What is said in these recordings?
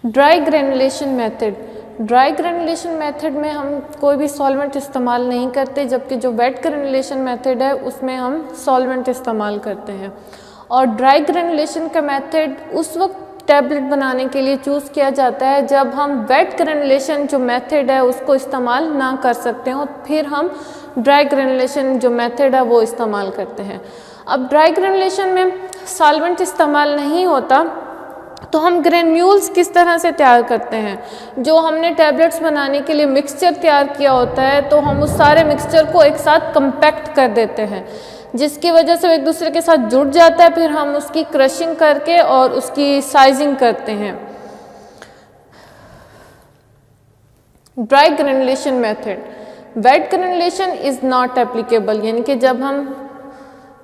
Dry granulation method. Dry granulation method में हम कोई भी सॉल्वेंट इस्तेमाल नहीं करते, जबकि जो वेट ग्रेनुलेशन मेथड है उसमें हम सॉल्वेंट इस्तेमाल करते हैं। और ड्राई ग्रेनुलेशन का मेथड उस वक्त टैबलेट बनाने के लिए चूज़ किया जाता है जब हम वेट ग्रेनुलेशन जो मेथड है उसको इस्तेमाल ना कर सकते हो, फिर हम ड्राई ग्रेनुलेशन जो मेथड है वो इस्तेमाल करते हैं। अब ड्राई ग्रेनुलेशन में सॉल्वेंट इस्तेमाल नहीं होता, तो हम ग्रेन्यूल्स किस तरह से तैयार करते हैं। जो हमने टैबलेट्स बनाने के लिए मिक्सचर तैयार किया होता है, तो हम उस सारे मिक्सचर को एक साथ कंपैक्ट कर देते हैं, जिसकी वजह से वो एक दूसरे के साथ जुड़ जाता है। फिर हम उसकी क्रशिंग करके और उसकी साइजिंग करते हैं। Dry granulation method. Wet granulation is not applicable, यानी कि जब हम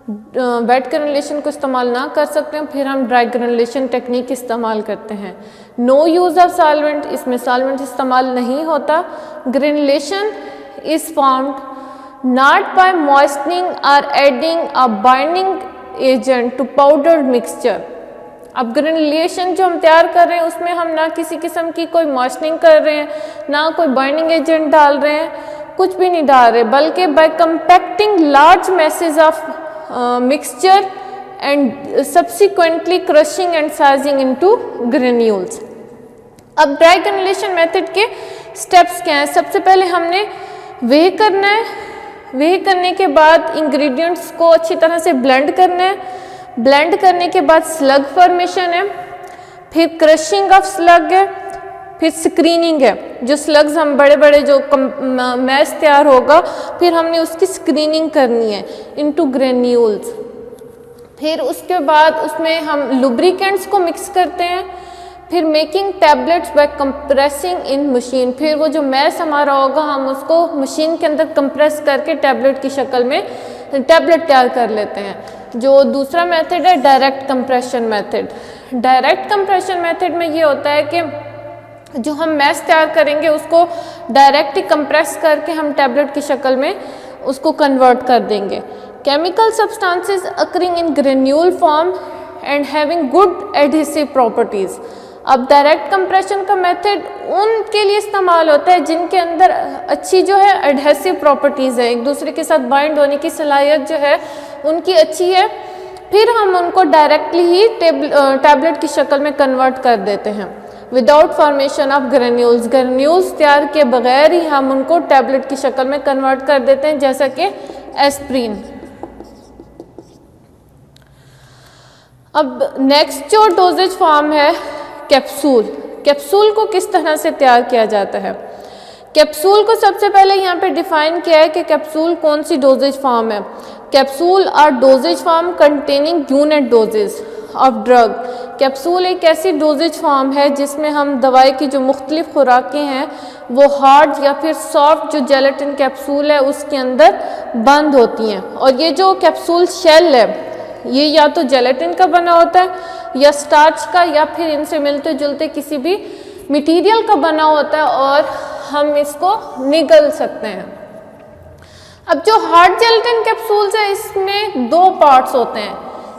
वेट ग्रेनुलेशन को इस्तेमाल ना कर सकते हैं फिर हम ड्राई ग्रेनुलेशन टेक्निक इस्तेमाल करते हैं। नो यूज़ ऑफ सॉल्वेंट, इसमें सॉल्वेंट इस्तेमाल नहीं होता। Granulation is formed not by moistening और adding a binding agent to powdered mixture. अब ग्रेनुलेशन जो हम तैयार कर रहे हैं उसमें हम ना किसी किस्म की कोई मॉइस्टनिंग कर रहे हैं, ना कोई बाइंडिंग एजेंट डाल रहे हैं, कुछ भी नहीं डाल रहे, बल्कि by compacting large masses of mixture and subsequently crushing and sizing into granules। अब ड्राई ग्रेनुलेशन मेथड के स्टेप्स क्या हैं। सबसे पहले हमने वेह करना है। वेह करने के बाद इंग्रेडिएंट्स को अच्छी तरह से ब्लेंड करना है। ब्लेंड करने के बाद स्लग फॉर्मेशन है, फिर क्रशिंग ऑफ स्लग है, फिर स्क्रीनिंग है। जो स्लग्स हम बड़े बड़े जो मैश तैयार होगा, फिर हमने उसकी स्क्रीनिंग करनी है इनटू ग्रेन्यूल्स। फिर उसके बाद उसमें हम लुब्रिकेंट्स को मिक्स करते हैं। फिर मेकिंग टैबलेट्स बाय कंप्रेसिंग इन मशीन। फिर वो जो मैश हमारा होगा हम उसको मशीन के अंदर कंप्रेस करके टैबलेट की शक्ल में टैबलेट तैयार कर लेते हैं। जो दूसरा मेथड है direct compression method. Direct compression method में ये होता है कि जो हम मैश तैयार करेंगे उसको डायरेक्ट ही कंप्रेस करके हम टैबलेट की शक्ल में उसको कन्वर्ट कर देंगे। Chemical substances occurring in granule form and having good adhesive properties. अब डायरेक्ट कंप्रेशन का मेथड उनके लिए इस्तेमाल होता है जिनके अंदर अच्छी जो है एडहेसिव प्रॉपर्टीज़ है, एक दूसरे के साथ बाइंड होने की सलाहियत जो है उनकी अच्छी है। फिर हम उनको डायरेक्टली ही टैबलेट की शक्ल में कन्वर्ट कर देते हैं without formation of granules. Granules तैयार के बगैर ही हम उनको टैबलेट की शक्ल में कन्वर्ट कर देते हैं, जैसा कि एस्प्रिन। अब नेक्स्ट जो डोजेज फॉर्म है कैप्सूल। कैप्सूल को किस तरह से तैयार किया जाता है। कैप्सूल को सबसे पहले यहाँ पे डिफाइन किया है कि कैप्सूल कौन सी डोजेज फॉर्म है। Capsule are dosage form containing unit dosage of drug. Capsule एक ऐसी डोजेज फॉर्म है जिसमें हम दवाई की जो मुख्तलिफ खुराकें हैं वो हार्ड या फिर सॉफ्ट जो जेलेटिन कैप्सूल है उसके अंदर बंद होती हैं। और ये जो कैप्सूल शेल है ये या तो जेलेटिन का बना होता है या स्टार्च का या फिर इनसे मिलते जुलते किसी भी मटेरियल का बना होता है और हम इसको निगल सकते हैं। अब जो हार्ड जेलेटिन कैप्सूल्स है इसमें दो पार्ट्स होते हैं,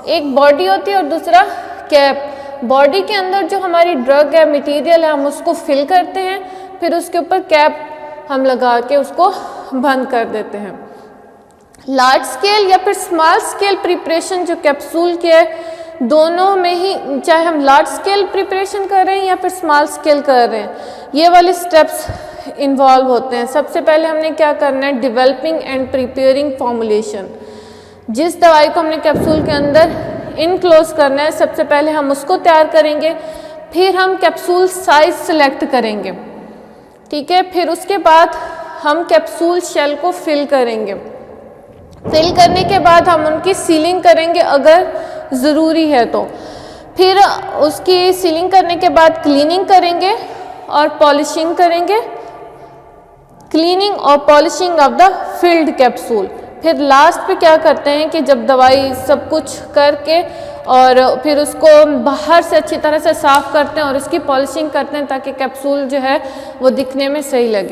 एक बॉडी होती है और दूसरा कैप। बॉडी के अंदर जो हमारी ड्रग है मटेरियल है हम उसको फिल करते हैं, फिर उसके ऊपर कैप हम लगा के उसको बंद कर देते हैं। लार्ज स्केल या फिर स्मॉल स्केल प्रिपरेशन जो कैप्सूल के है दोनों में ही, चाहे हम लार्ज स्केल प्रिपरेशन कर रहे हैं या फिर स्मॉल स्केल कर रहे हैं, ये वाले स्टेप्स इन्वॉल्व होते हैं। सबसे पहले हमने क्या करना है, डेवलपिंग एंड प्रिपेयरिंग फॉर्मुलेशन। जिस दवाई को हमने कैप्सूल के अंदर इनक्लोज करना है सबसे पहले हम उसको तैयार करेंगे, फिर हम कैप्सूल साइज सेलेक्ट करेंगे, ठीक है। फिर उसके बाद हम कैप्सूल शेल को फिल करेंगे। फिल करने के बाद हम उनकी सीलिंग करेंगे अगर ज़रूरी है तो। फिर उसकी सीलिंग करने के बाद क्लीनिंग करेंगे और पॉलिशिंग करेंगे, क्लीनिंग और polishing of the field capsule. फिर लास्ट पे क्या करते हैं कि जब दवाई सब कुछ करके और फिर उसको बाहर से अच्छी तरह से साफ़ करते हैं और उसकी पॉलिशिंग करते हैं ताकि कैप्सूल जो है वो दिखने में सही लगे।